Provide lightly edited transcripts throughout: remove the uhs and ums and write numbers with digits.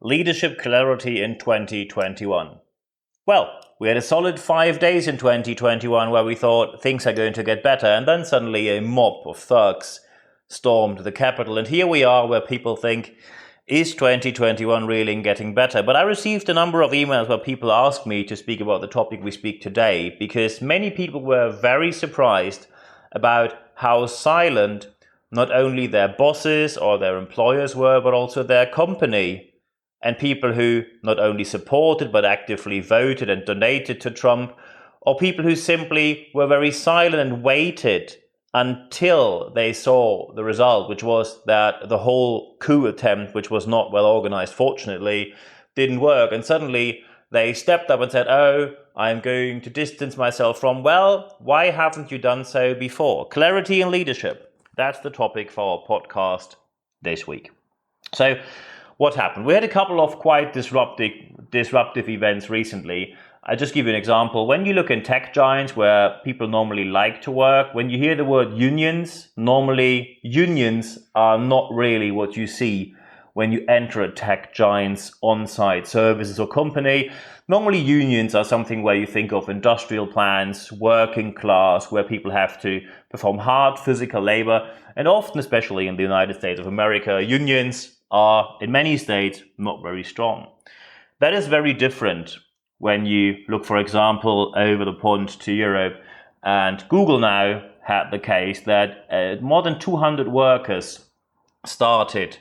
Leadership clarity in 2021. Well, we had a solid 5 days in 2021 where we thought things are going to get better, and then suddenly a mob of thugs stormed the Capitol. And here we are where people think, is 2021 really getting better? But I received a number of emails where people asked me to speak about the topic we speak today, because many people were very surprised about how silent not only their bosses or their employers were, but also their company. And people who not only supported but actively voted and donated to Trump, or people who simply were very silent and waited until they saw the result, which was that the whole coup attempt, which was not well organized, fortunately, didn't work. And suddenly they stepped up and said, oh, I'm going to distance myself from, well, why haven't you done so before? Clarity in leadership. That's the topic for our podcast this week. So, what happened? We had a couple of quite disruptive events recently. I'll just give you an example. When you look in tech giants where people normally like to work, when you hear the word unions, normally unions are not really what you see when you enter a tech giant's on-site services or company. Normally unions are something where you think of industrial plants, working class, where people have to perform hard physical labor. And often, especially in the United States of America, unions are in many states not very strong. That is very different when you look, for example, over the pond to Europe. And Google now had the case that more than 200 workers started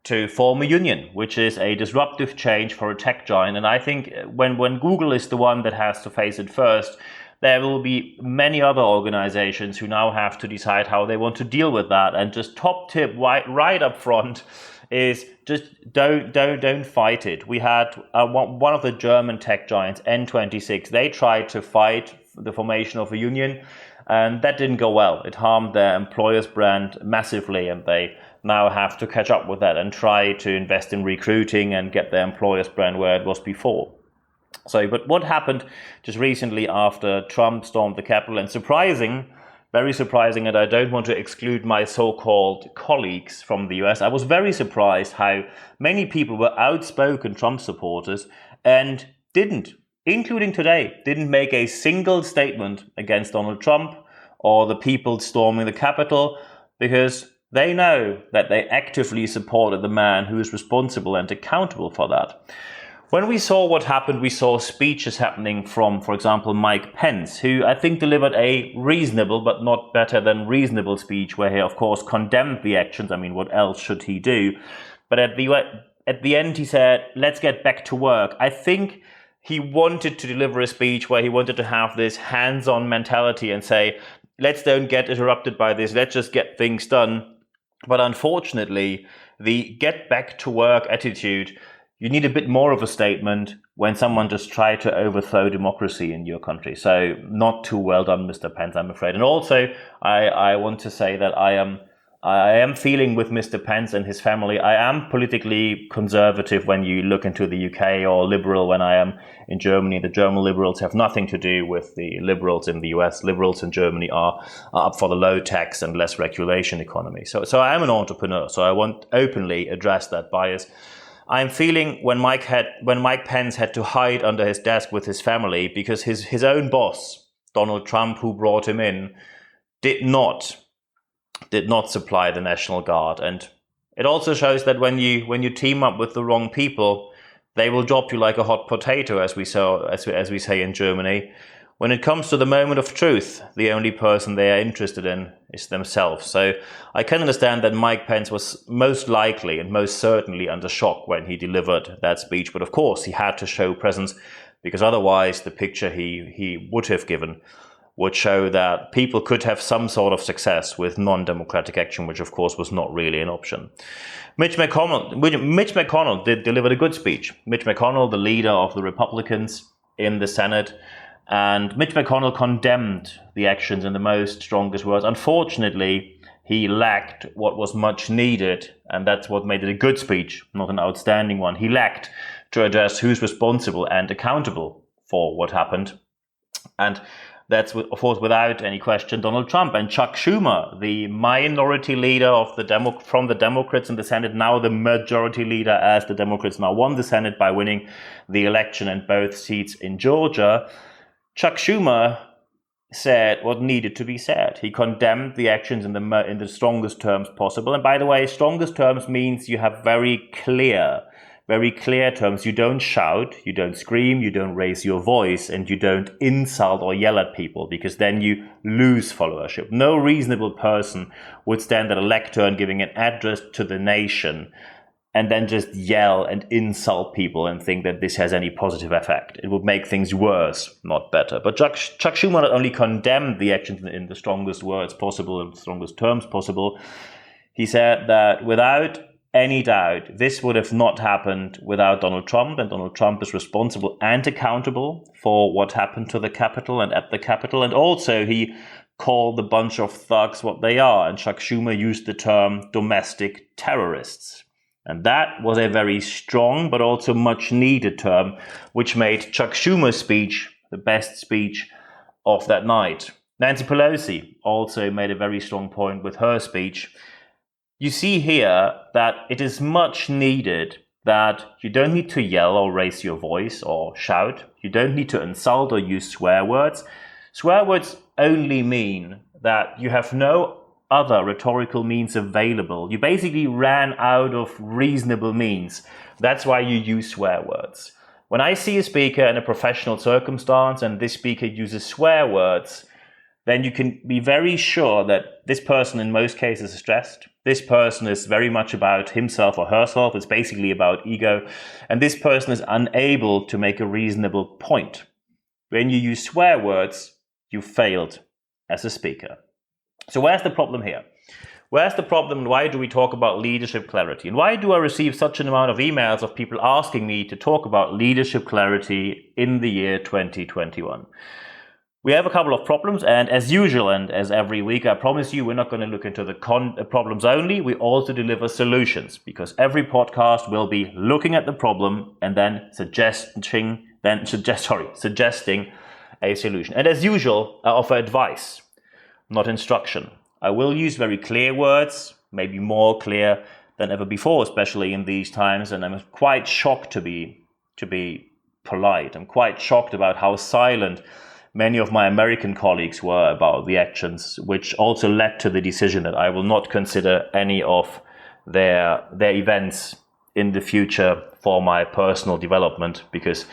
to form a union, which is a disruptive change for a tech giant. And I think when Google is the one that has to face it first, there will be many other organizations who now have to decide how they want to deal with that. And just top tip right up front is just don't fight it. We had one of the German tech giants, N26. They tried to fight the formation of a union, and that didn't go well. It harmed their employer's brand massively, and they now have to catch up with that and try to invest in recruiting and get their employer's brand where it was before. So, but what happened just recently after Trump stormed the Capitol, and very surprising, and I don't want to exclude my so-called colleagues from the US. I was very surprised how many people were outspoken Trump supporters and including today, didn't make a single statement against Donald Trump or the people storming the Capitol, because they know that they actively supported the man who is responsible and accountable for that. When we saw what happened, we saw speeches happening from, for example, Mike Pence, who I think delivered a reasonable but not better than reasonable speech, where he, of course, condemned the actions. I mean, what else should he do? But at the end, he said, let's get back to work. I think he wanted to deliver a speech where he wanted to have this hands-on mentality and say, let's don't get interrupted by this. Let's just get things done. But unfortunately, the get back to work attitude, you need a bit more of a statement when someone just tried to overthrow democracy in your country. So not too well done, Mr. Pence, I'm afraid. And also, I want to say that I am feeling with Mr. Pence and his family. I am politically conservative when you look into the UK, or liberal when I am in Germany. The German liberals have nothing to do with the liberals in the US. Liberals in Germany are up for the low tax and less regulation economy. So I am an entrepreneur, so I want openly address that bias. I'm feeling when Mike Pence had to hide under his desk with his family because his own boss, Donald Trump, who brought him in, did not supply the National Guard. And it also shows that when you team up with the wrong people, they will drop you like a hot potato, as we say in Germany. When it comes to the moment of truth, the only person they are interested in is themselves. So I can understand that Mike Pence was most likely and most certainly under shock when he delivered that speech. But of course, he had to show presence, because otherwise the picture he would have given would show that people could have some sort of success with non-democratic action, which of course was not really an option. Mitch McConnell delivered a good speech. Mitch McConnell, the leader of the Republicans in the Senate, and Mitch McConnell condemned the actions in the most strongest words. Unfortunately, he lacked what was much needed, and that's what made it a good speech, not an outstanding one. He lacked to address who's responsible and accountable for what happened. And That's, of course, without any question, Donald Trump. And Chuck Schumer, the minority leader of from the Democrats in the Senate, now the majority leader, as the Democrats now won the Senate by winning the election in both seats in Georgia. Chuck Schumer said what needed to be said. He condemned the actions in the strongest terms possible. And by the way, strongest terms means you have very clear terms. You don't shout, you don't scream, you don't raise your voice, and you don't insult or yell at people, because then you lose followership. No reasonable person would stand at a lectern giving an address to the nation and then just yell and insult people and think that this has any positive effect. It would make things worse, not better. But Chuck Schumer not only condemned the actions in the strongest words possible and strongest terms possible, he said that without any doubt, this would have not happened without Donald Trump, and Donald Trump is responsible and accountable for what happened to the Capitol and at the Capitol. And also he called the bunch of thugs what they are, and Chuck Schumer used the term domestic terrorists. And that was a very strong but also much needed term, which made Chuck Schumer's speech the best speech of that night. Nancy Pelosi also made a very strong point with her speech. You see here that it is much needed that you don't need to yell or raise your voice or shout. You don't need to insult or use swear words. Swear words only mean that you have no other rhetorical means available. You basically ran out of reasonable means. That's why you use swear words. When I see a speaker in a professional circumstance and this speaker uses swear words, then you can be very sure that this person in most cases is stressed. This person is very much about himself or herself. It's basically about ego. And this person is unable to make a reasonable point. When you use swear words, you failed as a speaker. So where's the problem here? Where's the problem, and why do we talk about leadership clarity? And why do I receive such an amount of emails of people asking me to talk about leadership clarity in the year 2021? We have a couple of problems, and as usual and as every week, I promise you we're not going to look into the problems only. We also deliver solutions, because every podcast will be looking at the problem and then suggesting a solution. And as usual, I offer advice, not instruction. I will use very clear words, maybe more clear than ever before, especially in these times, and I'm quite shocked to be polite. I'm quite shocked about how silent many of my American colleagues were about the actions, which also led to the decision that I will not consider any of their events in the future for my personal development, because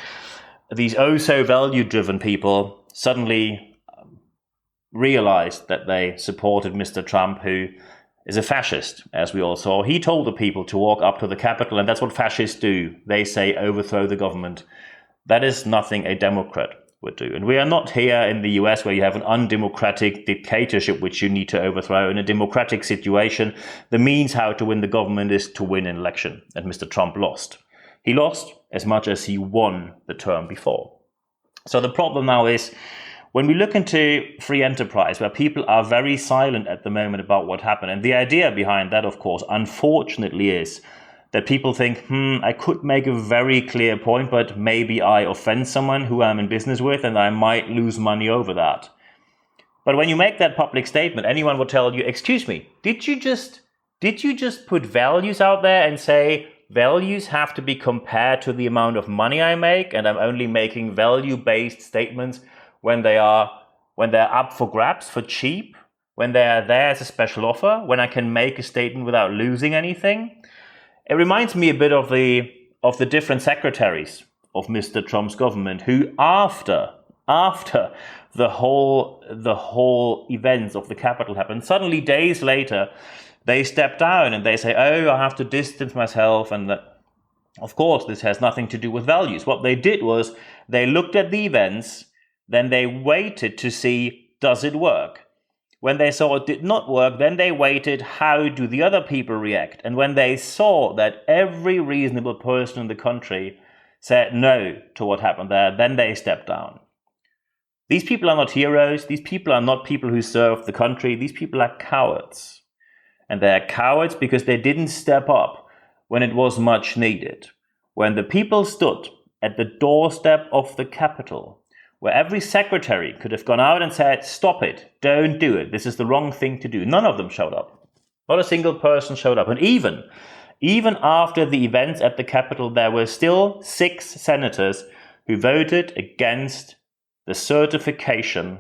these so value-driven people suddenly realized that they supported Mr. Trump, who is a fascist, as we all saw. He told the people to walk up to the Capitol, and that's what fascists do. They say, overthrow the government. That is nothing a Democrat would do. And we are not here in the US where you have an undemocratic dictatorship which you need to overthrow. In a democratic situation, the means how to win the government is to win an election. And Mr. Trump lost. He lost as much as he won the term before. So the problem now is, when we look into free enterprise, where people are very silent at the moment about what happened, and the idea behind that, of course, unfortunately is that people think, I could make a very clear point, but maybe I offend someone who I'm in business with and I might lose money over that. But when you make that public statement, anyone will tell you, excuse me, did you just put values out there and say values have to be compared to the amount of money I make, and I'm only making value-based statements when they're up for grabs for cheap, when they're there as a special offer, when I can make a statement without losing anything? It reminds me a bit of the different secretaries of Mr. Trump's government, who after the whole events of the Capitol happened, suddenly days later they step down and they say, I have to distance myself, and that, of course, this has nothing to do with values. What they did was they looked at the events, then they waited to see, does it work? When they saw it did not work, then they waited, how do the other people react? And when they saw that every reasonable person in the country said no to what happened there, then they stepped down. These people are not heroes. These people are not people who serve the country. These people are cowards. And they are cowards because they didn't step up when it was much needed. When the people stood at the doorstep of the Capitol, where every secretary could have gone out and said, stop it, don't do it, this is the wrong thing to do. None of them showed up. Not a single person showed up. And even after the events at the Capitol, there were still 6 senators who voted against the certification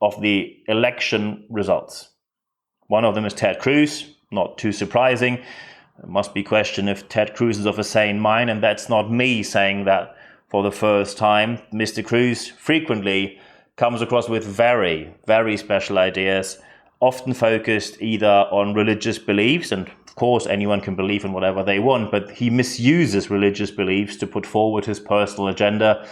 of the election results. One of them is Ted Cruz, not too surprising. It must be questioned if Ted Cruz is of a sane mind, and that's not me saying that for the first time. Mr. Cruz frequently comes across with very, very special ideas, often focused either on religious beliefs, and of course anyone can believe in whatever they want, but he misuses religious beliefs to put forward his personal agenda,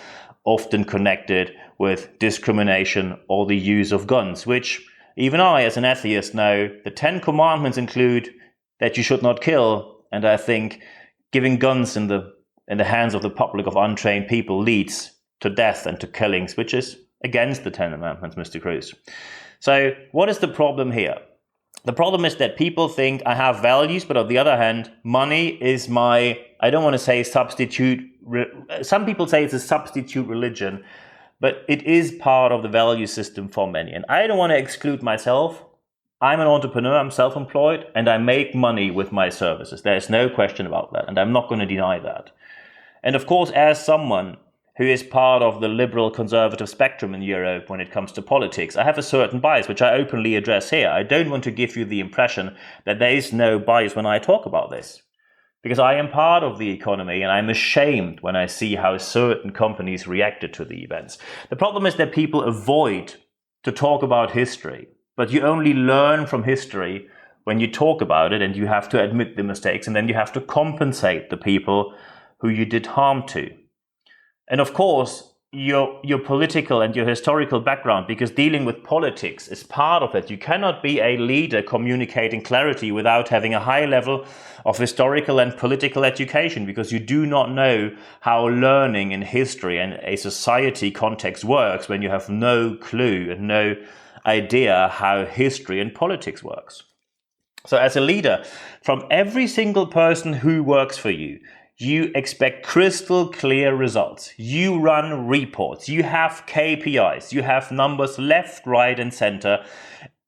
often connected with discrimination or the use of guns, which even I, as an atheist, know the 10 commandments include that you should not kill, and I think giving guns in the hands of the public, of untrained people, leads to death and to killings, which is against the 10 commandments, Mr. Cruz. So what is the problem here? The problem is that people think I have values, but on the other hand, money is my, I don't want to say substitute, some people say it's a substitute religion, but it is part of the value system for many. And I don't want to exclude myself. I'm an entrepreneur, I'm self-employed, and I make money with my services. There is no question about that, and I'm not going to deny that. And of course, as someone who is part of the liberal conservative spectrum in Europe when it comes to politics, I have a certain bias, which I openly address here. I don't want to give you the impression that there is no bias when I talk about this, because I am part of the economy and I'm ashamed when I see how certain companies reacted to the events. The problem is that people avoid to talk about history, but you only learn from history when you talk about it, and you have to admit the mistakes, and then you have to compensate the people who you did harm to. And of course, your political and your historical background, because dealing with politics is part of it. You cannot be a leader communicating clarity without having a high level of historical and political education, because you do not know how learning in history and a society context works when you have no clue and no idea how history and politics works. So as a leader, from every single person who works for you, you expect crystal clear results. You run reports. You have KPIs. You have numbers left, right, and center.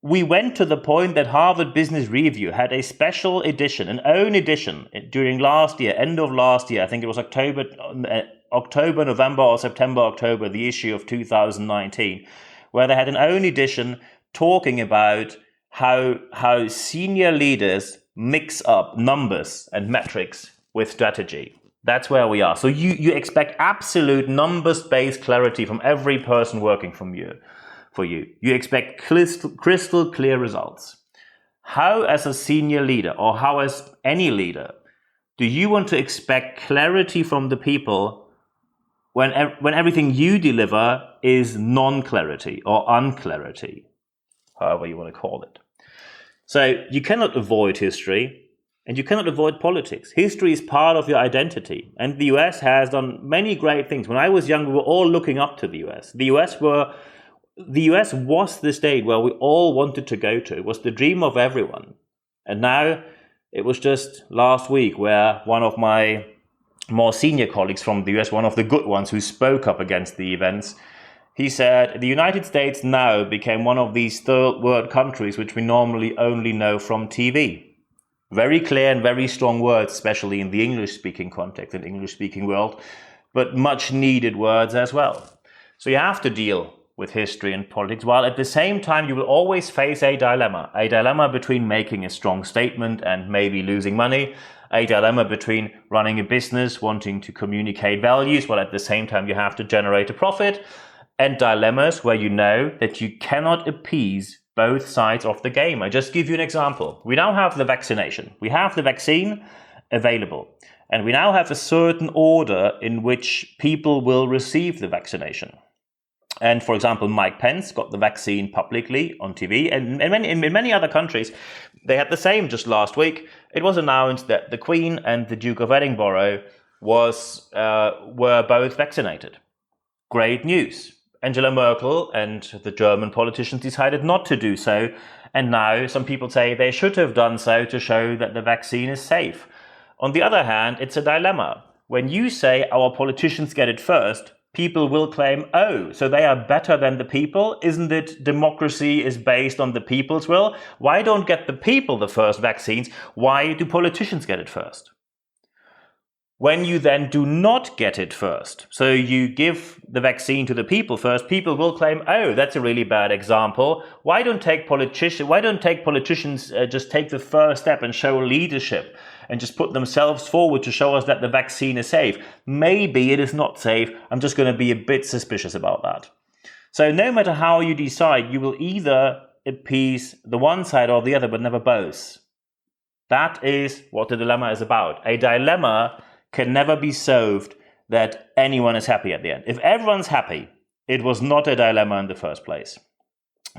We went to the point that Harvard Business Review had a special edition, an own edition, during last year, end of last year. I think it was October, November, or September, October, the issue of 2019, where they had an own edition talking about how senior leaders mix up numbers and metrics with strategy. That's where we are. So you expect absolute numbers-based clarity from every person working for you. You expect crystal clear results. How, as a senior leader, or how as any leader, do you want to expect clarity from the people when everything you deliver is non-clarity or unclarity, however you want to call it? So you cannot avoid history. And you cannot avoid politics. History is part of your identity. And the US has done many great things. When I was young, we were all looking up to the US. The US was the state where we all wanted to go to. It was the dream of everyone. And now it was just last week where one of my more senior colleagues from the US, one of the good ones who spoke up against the events, he said, the United States now became one of these third world countries which we normally only know from TV. Very clear and very strong words, especially in the English-speaking context and English-speaking world, but much needed words as well. So you have to deal with history and politics, while at the same time you will always face a dilemma between making a strong statement and maybe losing money, a dilemma between running a business, wanting to communicate values, while at the same time you have to generate a profit, and dilemmas where you know that you cannot appease both sides of the game. I just give you an example. We now have the vaccination. We have the vaccine available. And we now have a certain order in which people will receive the vaccination. And for example, Mike Pence got the vaccine publicly on TV. And in many other countries, they had the same just last week. It was announced that the Queen and the Duke of Edinburgh were both vaccinated. Great news. Angela Merkel and the German politicians decided not to do so, and now some people say they should have done so to show that the vaccine is safe. On the other hand, it's a dilemma. When you say our politicians get it first, people will claim, oh, so they are better than the people? Isn't it democracy is based on the people's will? Why don't get the people the first vaccines? Why do politicians get it first? When you then do not get it first, so you give the vaccine to the people first, people will claim, oh, that's a really bad example. Why don't politicians just take the first step and show leadership and just put themselves forward to show us that the vaccine is safe? Maybe it is not safe. I'm just going to be a bit suspicious about that. So no matter how you decide, you will either appease the one side or the other, but never both. That is what the dilemma is about. A dilemma can never be solved that anyone is happy at the end. If everyone's happy, it was not a dilemma in the first place.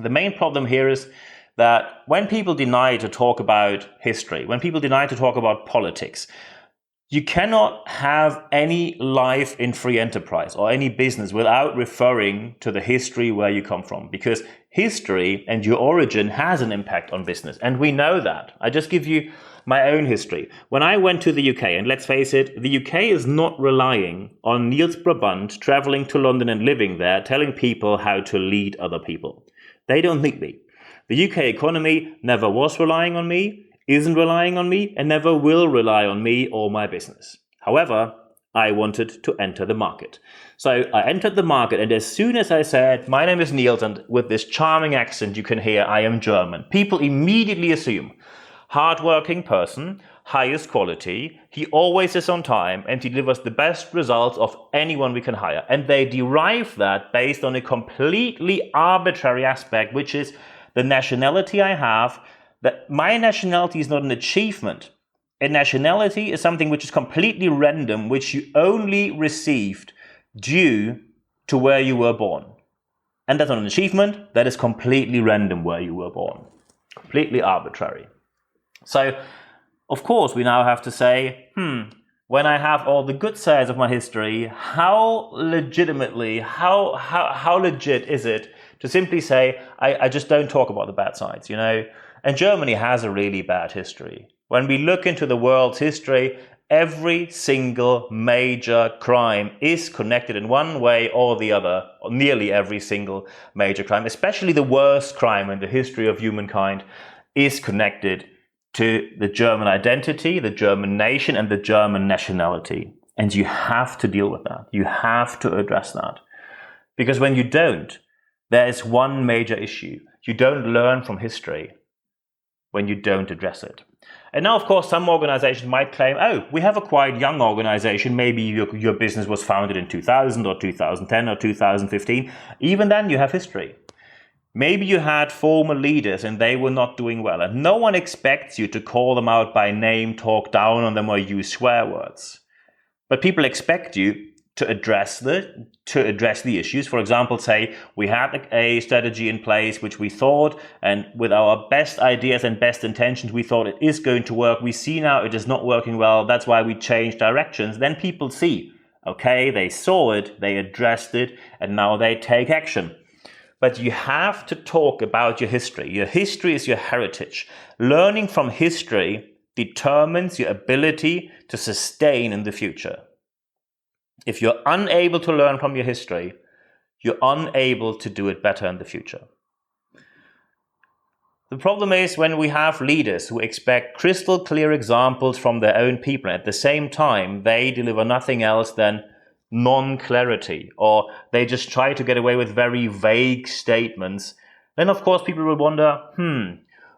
The main problem here is that when people deny to talk about history, when people deny to talk about politics, you cannot have any life in free enterprise or any business without referring to the history where you come from, because history and your origin has an impact on business. And we know that. I just give you my own history. When I went to the UK, and let's face it, the UK is not relying on Niels Brabandt traveling to London and living there, telling people how to lead other people. They don't need me. The UK economy never was relying on me, isn't relying on me, and never will rely on me or my business. However, I wanted to enter the market. So I entered the market, and as soon as I said, my name is Niels, and with this charming accent you can hear I am German, people immediately assume hardworking person, highest quality, he always is on time and delivers the best results of anyone we can hire. And they derive that based on a completely arbitrary aspect, which is the nationality I have. That my nationality is not an achievement. A nationality is something which is completely random, which you only received due to where you were born. And that's not an achievement, that is completely random where you were born. Completely arbitrary. So, of course, we now have to say, when I have all the good sides of my history, how legitimately, how legit is it to simply say, I just don't talk about the bad sides, you know? And Germany has a really bad history. When we look into the world's history, every single major crime is connected in one way or the other, or nearly every single major crime, especially the worst crime in the history of humankind, is connected to the German identity, the German nation, and the German nationality. And you have to deal with that. You have to address that. Because when you don't, there is one major issue. You don't learn from history when you don't address it. And now, of course, some organizations might claim, oh, we have a quite young organization. Maybe your business was founded in 2000 or 2010 or 2015. Even then, you have history. Maybe you had former leaders and they were not doing well, and no one expects you to call them out by name, talk down on them, or use swear words. But people expect you to address the issues. For example, say we had a strategy in place which we thought, and with our best ideas and best intentions, we thought it is going to work. We see now it is not working well. That's why we changed directions. Then people see, okay, they saw it, they addressed it, and now they take action. But you have to talk about your history. Your history is your heritage. Learning from history determines your ability to sustain in the future. If you're unable to learn from your history, you're unable to do it better in the future. The problem is when we have leaders who expect crystal clear examples from their own people, and at the same time, they deliver nothing else than non-clarity, or they just try to get away with very vague statements, then of course people will wonder,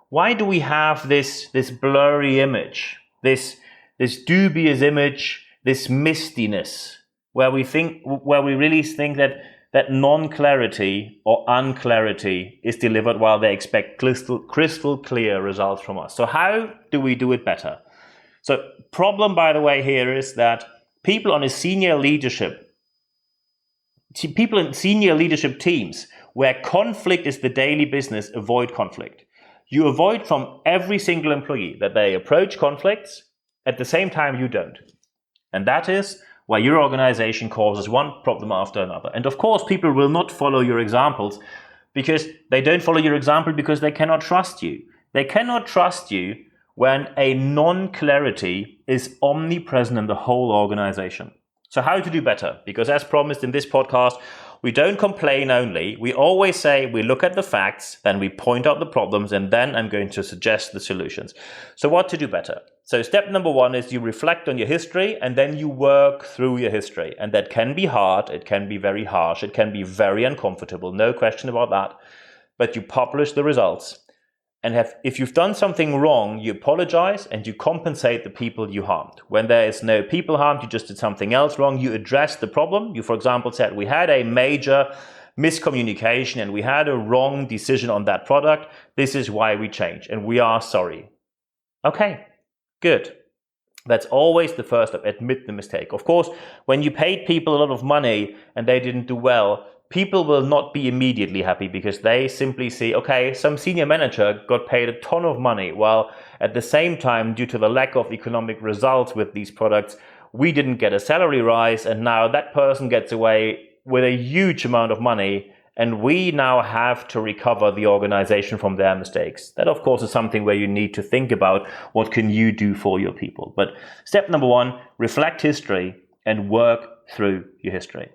why do we have this blurry image, this dubious image, this mistiness, where we really think that non-clarity or unclarity is delivered while they expect crystal clear results from us. So how do we do it better? So problem, by the way, here is that people in senior leadership teams where conflict is the daily business avoid conflict. You avoid from every single employee that they approach conflicts, at the same time you don't. And that is why your organization causes one problem after another. And of course, people will not follow your examples because they don't follow your example because they cannot trust you. They cannot trust you when a non-clarity is omnipresent in the whole organization. So how to do better? Because as promised in this podcast, we don't complain only. We always say we look at the facts, then we point out the problems, and then I'm going to suggest the solutions. So what to do better? So step number one is you reflect on your history and then you work through your history. And that can be hard. It can be very harsh. It can be very uncomfortable. No question about that. But you publish the results. And if you've done something wrong, you apologize and you compensate the people you harmed. When there is no people harmed, you just did something else wrong, you address the problem. You, for example, said we had a major miscommunication and we had a wrong decision on that product. This is why we changed and we are sorry. Okay, good. That's always the first step. Admit the mistake. Of course, when you paid people a lot of money and they didn't do well, people will not be immediately happy because they simply see, okay, some senior manager got paid a ton of money, while at the same time, due to the lack of economic results with these products, we didn't get a salary rise, and now that person gets away with a huge amount of money, and we now have to recover the organization from their mistakes. That, of course, is something where you need to think about what can you do for your people. But step number one, reflect history and work through your history.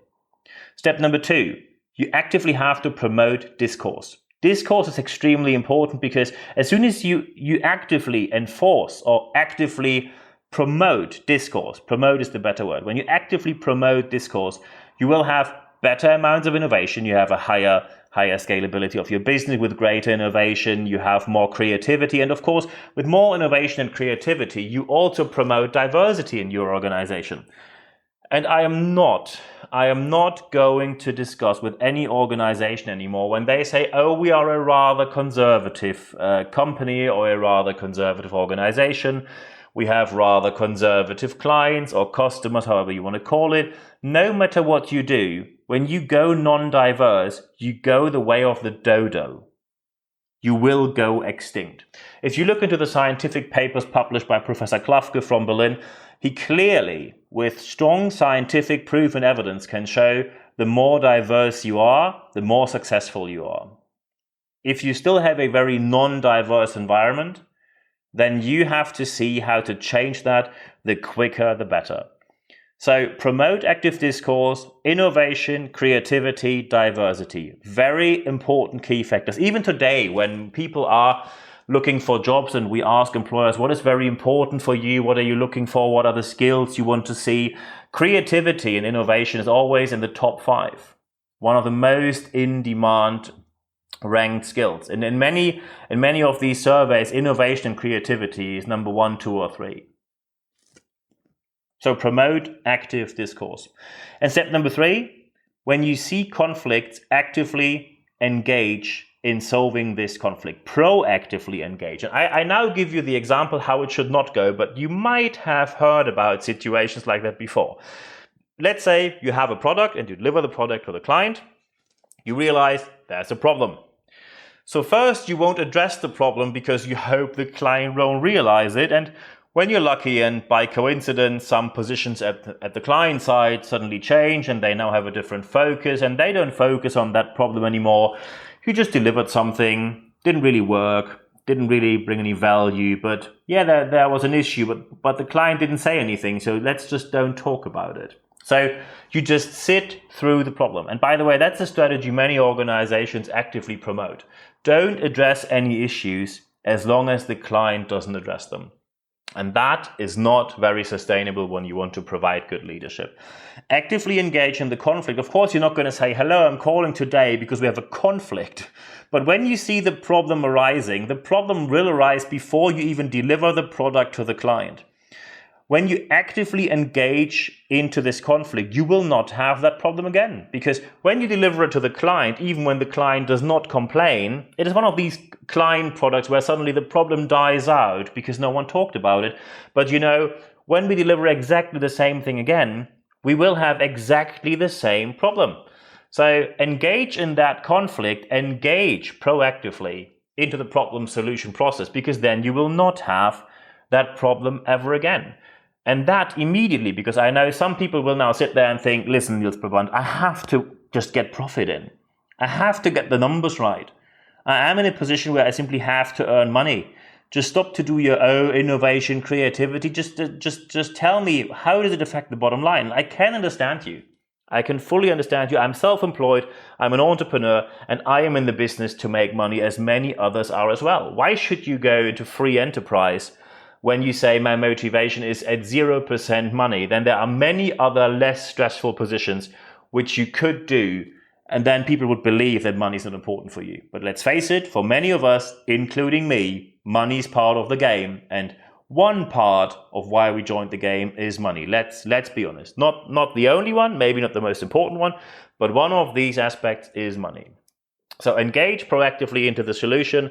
Step number two, you actively have to promote discourse. Discourse is extremely important because as soon as you actively enforce or actively promote discourse, promote is the better word. When you actively promote discourse, you will have better amounts of innovation. You have a higher scalability of your business with greater innovation. You have more creativity. And of course, with more innovation and creativity, you also promote diversity in your organization. And I am not going to discuss with any organization anymore when they say, oh, we are a rather conservative company or a rather conservative organization. We have rather conservative clients or customers, however you want to call it. No matter what you do, when you go non-diverse, you go the way of the dodo. You will go extinct. If you look into the scientific papers published by Professor Klafke from Berlin, he clearly, with strong scientific proof and evidence, can show the more diverse you are, the more successful you are. If you still have a very non-diverse environment, then you have to see how to change that. The quicker, the better. So promote active discourse, innovation, creativity, diversity. Very important key factors. Even today, when people are looking for jobs and we ask employers, what is very important for you? What are you looking for? What are the skills you want to see? Creativity and innovation is always in the top 5. One of the most in-demand ranked skills. And in many of these surveys, innovation and creativity is number 1, 2, or 3. So promote active discourse. And step number 3, when you see conflicts, actively engage in solving this conflict. Proactively engage. And I now give you the example how it should not go, but you might have heard about situations like that before. Let's say you have a product and you deliver the product to the client. You realize there's a problem. So first, you won't address the problem because you hope the client won't realize it. And when you're lucky and by coincidence, some positions at the client side suddenly change and they now have a different focus and they don't focus on that problem anymore. You just delivered something, didn't really work, didn't really bring any value, but yeah, there was an issue, but the client didn't say anything, so let's just don't talk about it. So you just sit through the problem. And by the way, that's a strategy many organizations actively promote. Don't address any issues as long as the client doesn't address them. And that is not very sustainable when you want to provide good leadership. Actively engage in the conflict. Of course, you're not going to say, hello, I'm calling today because we have a conflict. But when you see the problem arising, the problem will arise before you even deliver the product to the client. When you actively engage into this conflict, you will not have that problem again. Because when you deliver it to the client, even when the client does not complain, it is one of these client products where suddenly the problem dies out because no one talked about it. But when we deliver exactly the same thing again, we will have exactly the same problem. So engage in that conflict, engage proactively into the problem solution process, because then you will not have that problem ever again. And that immediately, because I know some people will now sit there and think, listen, Niels Brabandt, I have to just get profit in. I have to get the numbers right. I am in a position where I simply have to earn money. Just stop to do your own innovation, creativity. Just tell me, how does it affect the bottom line? I can understand you. I can fully understand you. I'm self-employed, I'm an entrepreneur, and I am in the business to make money as many others are as well. Why should you go into free enterprise when you say my motivation is at 0% money? Then there are many other less stressful positions which you could do, and then people would believe that money is not important for you. But let's face it, for many of us, including me, money is part of the game, and one part of why we joined the game is money. Let's be honest. Not the only one, maybe not the most important one, but one of these aspects is money. So engage proactively into the solution.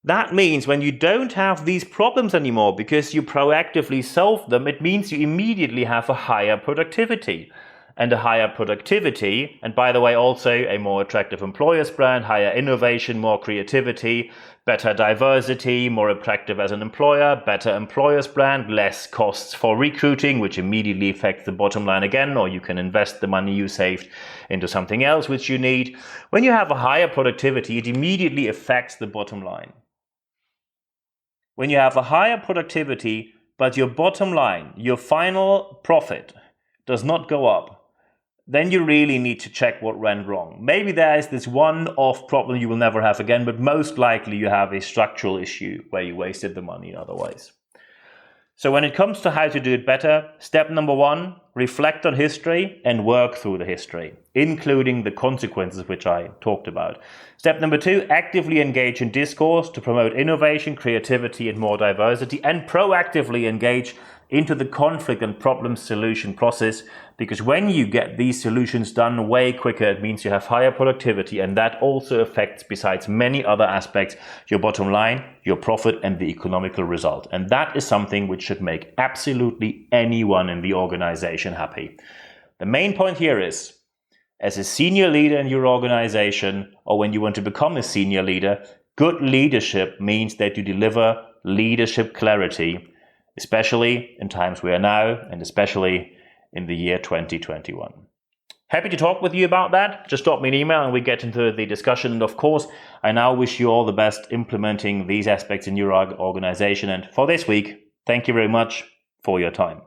That means when you don't have these problems anymore because you proactively solve them, it means you immediately have a higher productivity. And a higher productivity, and by the way, also a more attractive employer's brand, higher innovation, more creativity, better diversity, more attractive as an employer, better employer's brand, less costs for recruiting, which immediately affects the bottom line again, or you can invest the money you saved into something else which you need. When you have a higher productivity, it immediately affects the bottom line. When you have a higher productivity, but your bottom line, your final profit, does not go up, then you really need to check what went wrong. Maybe there is this one-off problem you will never have again, but most likely you have a structural issue where you wasted the money otherwise. So when it comes to how to do it better, step number 1, reflect on history and work through the history, including the consequences which I talked about. Step number 2, actively engage in discourse to promote innovation, creativity, and more diversity, and proactively engage into the conflict and problem solution process, because when you get these solutions done way quicker, it means you have higher productivity, and that also affects, besides many other aspects, your bottom line, your profit, and the economical result. And that is something which should make absolutely anyone in the organization happy. The main point here is, as a senior leader in your organization, or when you want to become a senior leader, good leadership means that you deliver leadership clarity, especially in times we are now, and especially in the year 2021. Happy to talk with you about that. Just drop me an email and we get into the discussion. And of course, I now wish you all the best implementing these aspects in your organization. And for this week, thank you very much for your time.